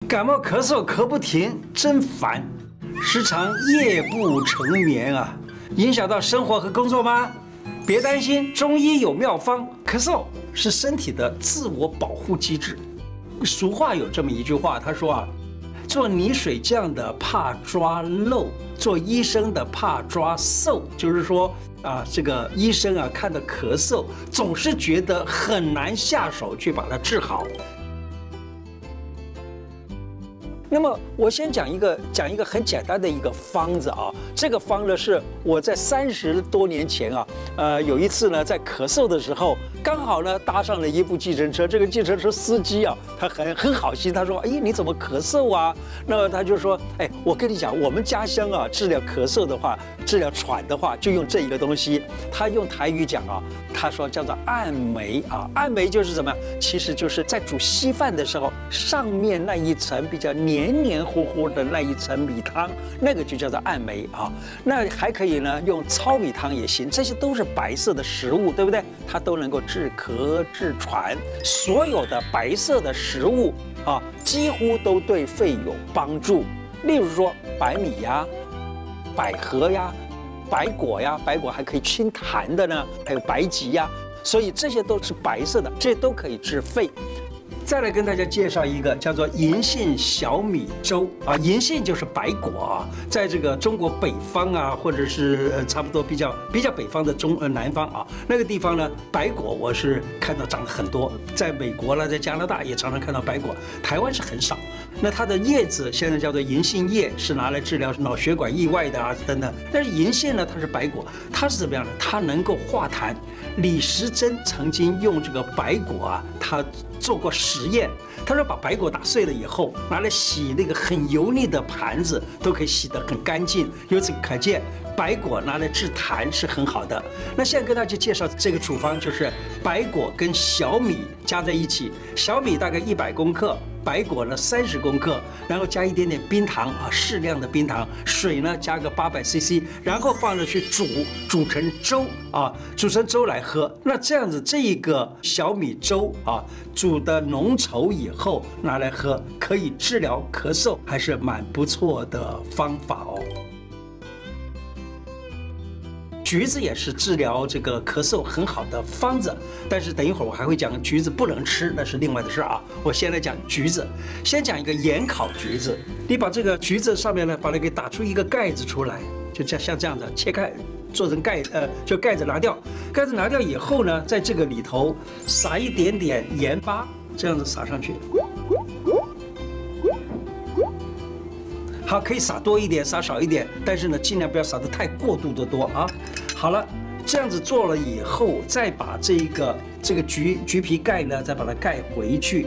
感冒咳嗽咳不停，真烦，时常夜不成眠啊，影响到生活和工作吗？别担心，中医有妙方。咳嗽是身体的自我保护机制。俗话有这么一句话，他说啊，做泥水匠的怕抓漏，做医生的怕抓馊。就是说啊，这个医生啊，看到咳嗽，总是觉得很难下手去把它治好。那么我先讲一个很简单的一个方子啊，这个方呢是我在30多年前啊，有一次呢在咳嗽的时候，刚好呢搭上了一部计程车，这个计程车司机啊，他很好心，他说，哎，你怎么咳嗽啊？那他就说，哎，我跟你讲，我们家乡啊，治疗咳嗽的话，治疗喘的话，就用这一个东西。他用台语讲啊，他说叫做按梅啊，按梅就是什么？其实就是在煮稀饭的时候，上面那一层比较黏黏糊糊的那一层米汤，那个就叫做按梅啊。那还可以呢，用糙米汤也行，这些都是白色的食物，对不对？它都能够治咳治喘，所有的白色的食物啊，几乎都对肺有帮助。例如说白米呀、百合呀、白果呀，白果还可以清痰的呢，还有白及呀，所以这些都是白色的，这些都可以治肺。再来跟大家介绍一个叫做银杏小米粥啊，银杏就是白果啊，在这个中国北方啊，或者是差不多比较北方的南方啊，那个地方呢，白果我是看到长得很多，在美国啦，在加拿大也常常看到白果，台湾是很少。那它的叶子现在叫做银杏叶，是拿来治疗脑血管意外的啊等等。但是银杏呢，它是白果，它是怎么样呢？它能够化痰。李时珍曾经用这个白果啊，他做过实验。他说把白果打碎了以后，拿来洗那个很油腻的盘子，都可以洗得很干净。由此可见，白果拿来治痰是很好的。那现在跟大家介绍这个处方，就是白果跟小米加在一起，小米大概100公克。白果呢30公克，然后加一点点冰糖啊，适量的冰糖，水呢加个800cc， 然后放着去煮成粥啊，煮成粥来喝。那这样子这个小米粥啊，煮的浓稠以后拿来喝，可以治疗咳嗽，还是蛮不错的方法哦。橘子也是治疗这个咳嗽很好的方子，但是等一会儿我还会讲橘子不能吃，那是另外的事啊。我先来讲橘子，先讲一个盐烤橘子。你把这个橘子上面呢，把它给打出一个盖子出来，就像这样子切开，做成就盖子拿掉。盖子拿掉以后呢，在这个里头撒一点点盐巴，这样子撒上去。好，可以撒多一点，撒少一点，但是呢，尽量不要撒得太过度的多啊。好了，这样子做了以后，再把这个橘皮盖呢，再把它盖回去。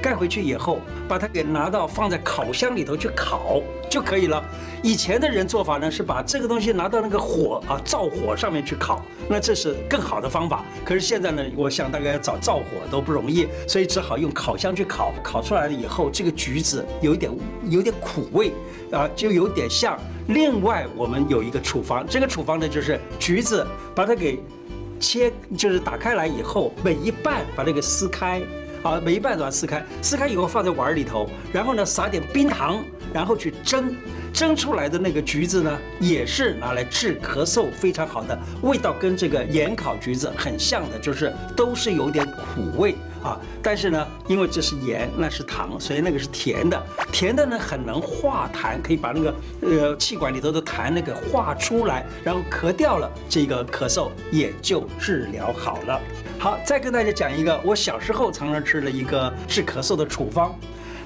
盖回去以后，把它给拿到放在烤箱里头去烤就可以了。以前的人做法呢，是把这个东西拿到那个灶火上面去烤，那这是更好的方法。可是现在呢，我想大概要找灶火都不容易，所以只好用烤箱去烤。烤出来了以后，这个橘子有点苦味啊，就有点像。另外，我们有一个处方，这个处方呢就是橘子把它给就是打开来以后，每一半把它给撕开。啊，每一半都要撕开，撕开以后放在碗里头，然后呢撒点冰糖，然后去蒸，蒸出来的那个橘子呢，也是拿来治咳嗽非常好的，味道跟这个盐烤橘子很像的，就是都是有点苦味啊。但是呢，因为这是盐，那是糖，所以那个是甜的，甜的呢很能化痰，可以把那个气管里头的痰那个化出来，然后咳掉了，这个咳嗽也就治疗好了。好，再跟大家讲一个我小时候常常吃的一个治咳嗽的处方，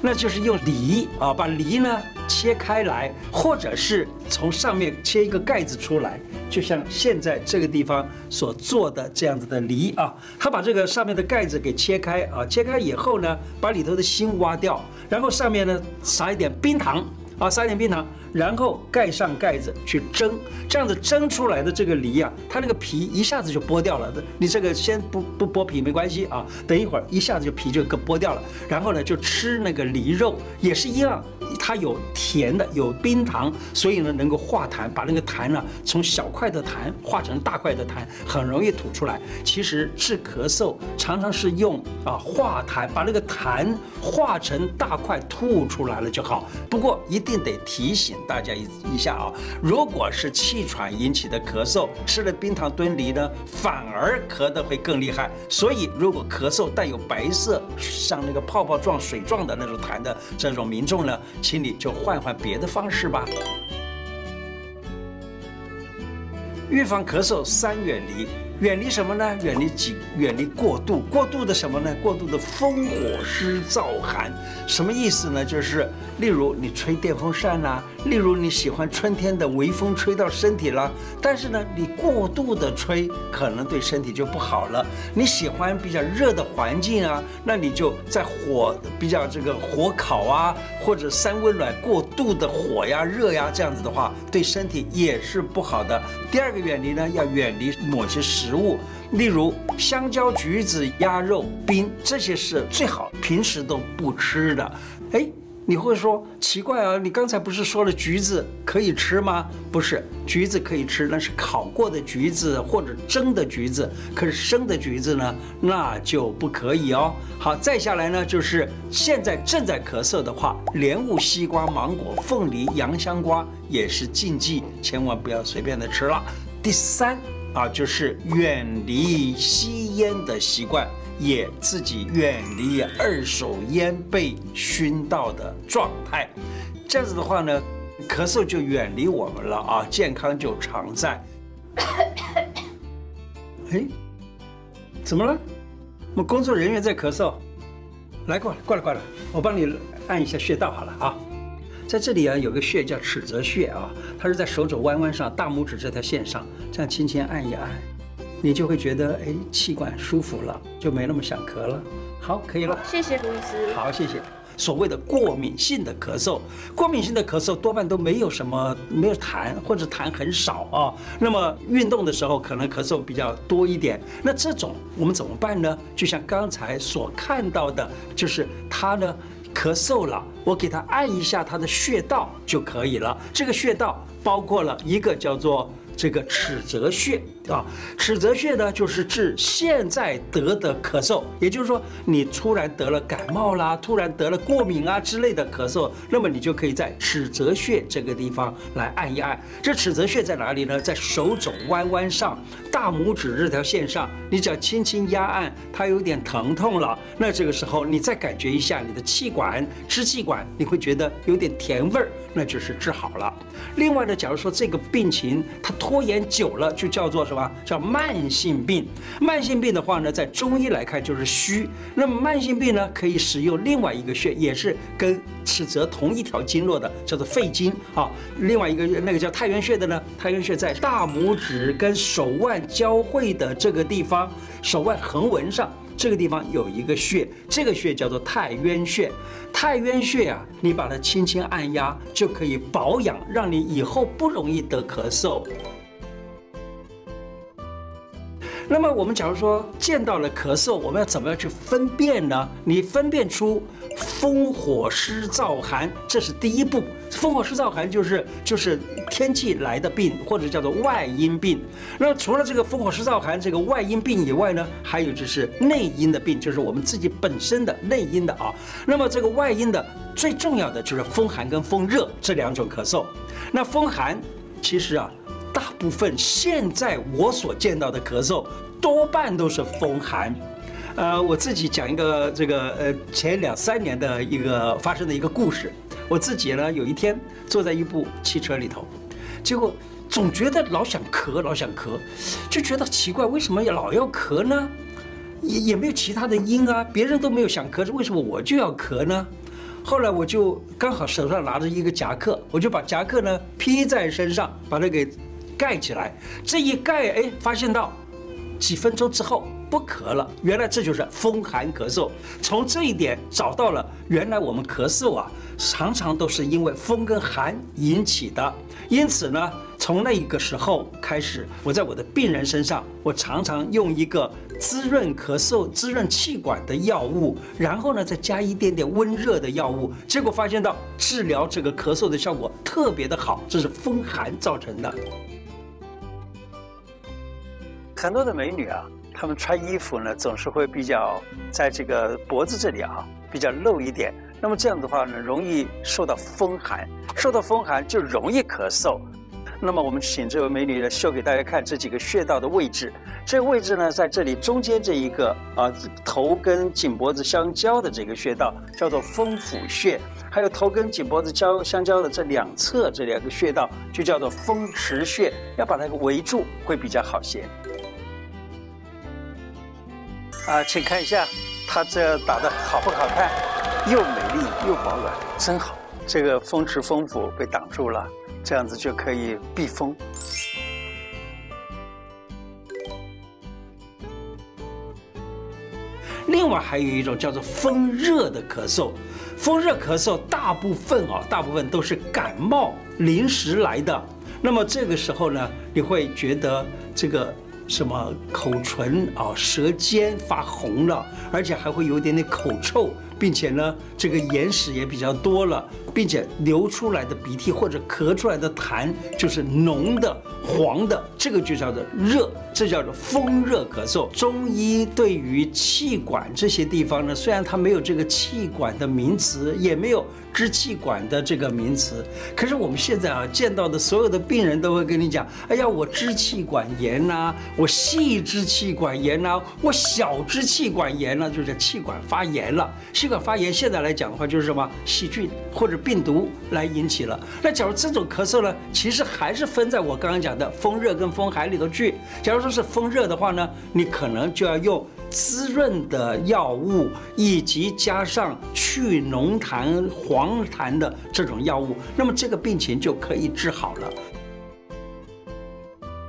那就是用梨啊，把梨呢切开来，或者是从上面切一个盖子出来，就像现在这个地方所做的这样子的梨啊，它把这个上面的盖子给切开啊，切开以后呢，把里头的芯挖掉，然后上面呢撒一点冰糖啊，撒一点冰糖。然后盖上盖子去蒸，这样子蒸出来的这个梨啊，它那个皮一下子就剥掉了。你这个先不剥皮没关系啊，等一会儿一下子就皮就剥掉了。然后呢，就吃那个梨肉也是一样，它它有甜的，有冰糖，所以呢能够化痰，把那个痰呢从小块的痰化成大块的痰，很容易吐出来。其实治咳嗽常常是用化痰，把那个痰化成大块吐出来了就好。不过一定得提醒大家一下啊，如果是气喘引起的咳嗽，吃了冰糖炖梨呢，反而咳得会更厉害。所以如果咳嗽带有白色，像那个泡泡状、水状的那种痰的这种民众呢，请你就换别的方式吧。预防咳嗽3远离。远离什么呢？远离过度，过度的什么呢？过度的风火湿燥寒，什么意思呢？就是例如你吹电风扇啦，例如你喜欢春天的微风吹到身体啦，但是呢，你过度的吹可能对身体就不好了。你喜欢比较热的环境啊，那你就在比较火烤啊，或者三温暖过度的火呀、热呀，这样子的话，对身体也是不好的。第二个远离呢，要远离某些食物，例如香蕉、橘子、鸭肉、冰，这些是最好平时都不吃的。哎，你会说奇怪啊，你刚才不是说了橘子可以吃吗？不是，橘子可以吃，那是烤过的橘子或者蒸的橘子，可是生的橘子呢，那就不可以哦。好，再下来呢，就是现在正在咳嗽的话，莲雾、西瓜、芒果、凤梨、洋香瓜也是禁忌，千万不要随便的吃了。第三就是远离吸烟的习惯，也自己远离二手烟被熏到的状态。这样子的话呢，咳嗽就远离我们了啊，健康就常在。哎，怎么了？我们工作人员在咳嗽，来过来，我帮你按一下穴道好了啊。在这里有个穴叫尺泽穴啊，它是在手肘弯弯上，大拇指这条线上，这样轻轻按一按，你就会觉得气管舒服了，就没那么想咳了。好，可以了。谢谢卢医师。好，谢谢。所谓的过敏性的咳嗽，过敏性的咳嗽多半都没有痰，或者痰很少啊。那么运动的时候可能咳嗽比较多一点，那这种我们怎么办呢？就像刚才所看到的，就是它呢咳嗽了，我给他按一下他的穴道就可以了。这个穴道包括了一个叫做这个尺泽穴啊，尺泽穴呢就是治现在得的咳嗽，也就是说你突然得了感冒啦，突然得了过敏啊之类的咳嗽，那么你就可以在尺泽穴这个地方来按一按。这尺泽穴在哪里呢？在手肘弯弯上，大拇指这条线上，你只要轻轻压按，它有点疼痛了，那这个时候你再感觉一下你的气管、支气管，你会觉得有点甜味儿，那就是治好了。另外呢，假如说这个病情它拖延久了，就叫做什么？叫慢性病。慢性病的话呢，在中医来看就是虚。那么慢性病呢，可以使用另外一个穴，也是跟尺泽同一条经络的，叫做肺经啊。另外一个那个叫太渊穴的呢，太渊穴在大拇指跟手腕交汇的这个地方，手腕横纹上。这个地方有一个穴，这个穴叫做太渊穴。太渊穴你把它轻轻按压，就可以保养，让你以后不容易得咳嗽。那么我们假如说见到了咳嗽，我们要怎么样去分辨呢？你分辨出风火湿燥寒，这是第一步。风火湿燥寒就是天气来的病，或者叫做外因病。那除了这个风火湿燥寒这个外因病以外呢，还有就是内因的病，就是我们自己本身的内因的啊。那么这个外因的最重要的就是风寒跟风热这两种咳嗽。那风寒其实大部分现在我所见到的咳嗽多半都是风寒。我自己讲一个前2、3年的发生的一个故事。我自己呢有一天坐在一部汽车里头，结果总觉得老想咳，就觉得奇怪，为什么老要咳呢？也没有其他的因啊，别人都没有想咳，为什么我就要咳呢？后来我就刚好手上拿着一个夹克，我就把夹克呢披在身上，把它给盖起来。这一盖，发现到几分钟之后不咳了。原来这就是风寒咳嗽。从这一点找到了，原来我们咳嗽常常都是因为风跟寒引起的。因此呢，从那个时候开始，我在我的病人身上，我常常用一个滋润咳嗽、滋润气管的药物，然后呢再加一点点温热的药物，结果发现到治疗这个咳嗽的效果特别的好，这是风寒造成的。很多的美女啊，她们穿衣服呢总是会比较在这个脖子这里啊比较露一点，那么这样的话呢，容易受到风寒，受到风寒就容易咳嗽。那么我们请这位美女呢秀给大家看这几个穴道的位置。这个位置呢，在这里中间这一个头跟颈脖子相交的这个穴道叫做风府穴，还有头跟颈脖子相交的这两侧这两个穴道就叫做风池穴，要把它围住会比较好些。请看一下，它这打得好不好看？又美丽又保暖，真好。这个风池风府被挡住了，这样子就可以避风。另外还有一种叫做风热的咳嗽，风热咳嗽大部分都是感冒临时来的。那么这个时候呢，你会觉得这个什么口唇舌尖发红了，而且还会有一点点口臭，并且呢，这个眼屎也比较多了，并且流出来的鼻涕或者咳出来的痰就是浓的、黄的，这个就叫做热，这叫做风热咳嗽。中医对于气管这些地方呢，虽然它没有这个气管的名词，也没有支气管的这个名词，可是我们现在见到的所有的病人都会跟你讲，哎呀，我支气管炎呐，我细支气管炎呐，我小支气管炎呢，就是气管发炎了。气管发炎现在来讲的话，就是什么细菌或者病毒来引起了。那假如这种咳嗽呢，其实还是分在我刚刚讲的风热跟风寒里头去。假如说是风热的话呢，你可能就要用滋润的药物，以及加上去浓痰、黄痰的这种药物，那么这个病情就可以治好了。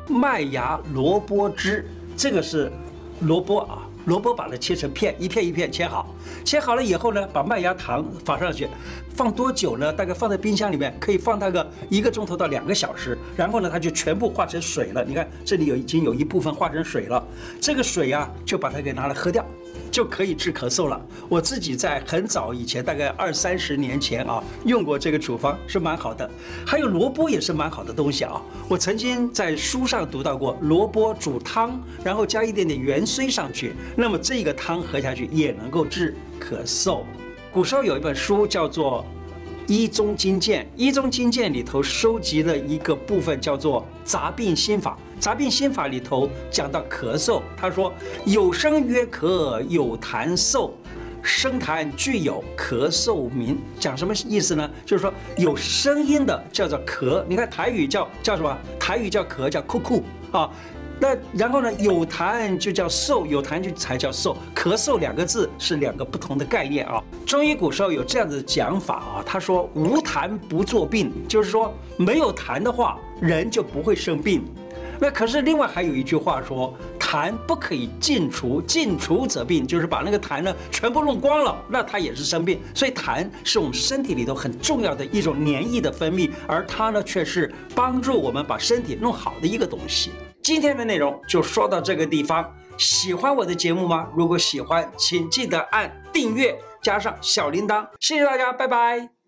麦芽萝卜汁，这个是萝卜萝卜把它切成片，一片一片切好，切好了以后呢，把麦芽糖放上去，放多久呢？大概放在冰箱里面，可以放大个1个钟头到2个小时，然后呢，它就全部化成水了。你看这里已经有一部分化成水了，这个水就把它给拿来喝掉，就可以治咳嗽了。我自己在很早以前，大概20-30年前用过这个处方，是蛮好的。还有萝卜也是蛮好的东西我曾经在书上读到过，萝卜煮汤，然后加一点点元荽上去，那么这个汤喝下去也能够治咳嗽。古时候有一本书叫做《医宗经鉴》，《医宗经鉴》里头收集了一个部分叫做杂病心法。杂病心法里头讲到咳嗽，他说有声曰咳，有痰嗽，声痰具有咳嗽名。讲什么意思呢？就是说有声音的叫做咳，你看台语叫什么？台语叫咳，叫哭哭那然后呢，有痰就叫嗽，有痰就才叫嗽。咳嗽2个字是2个不同的概念中医古时候有这样子的讲法他说无痰不作病，就是说没有痰的话，人就不会生病。那可是另外还有一句话说，痰不可以尽除，尽除则病，就是把那个痰呢全部弄光了，那它也是生病。所以痰是我们身体里头很重要的一种黏液的分泌，而它呢却是帮助我们把身体弄好的一个东西。今天的内容就说到这个地方，喜欢我的节目吗？如果喜欢，请记得按订阅加上小铃铛，谢谢大家，拜拜。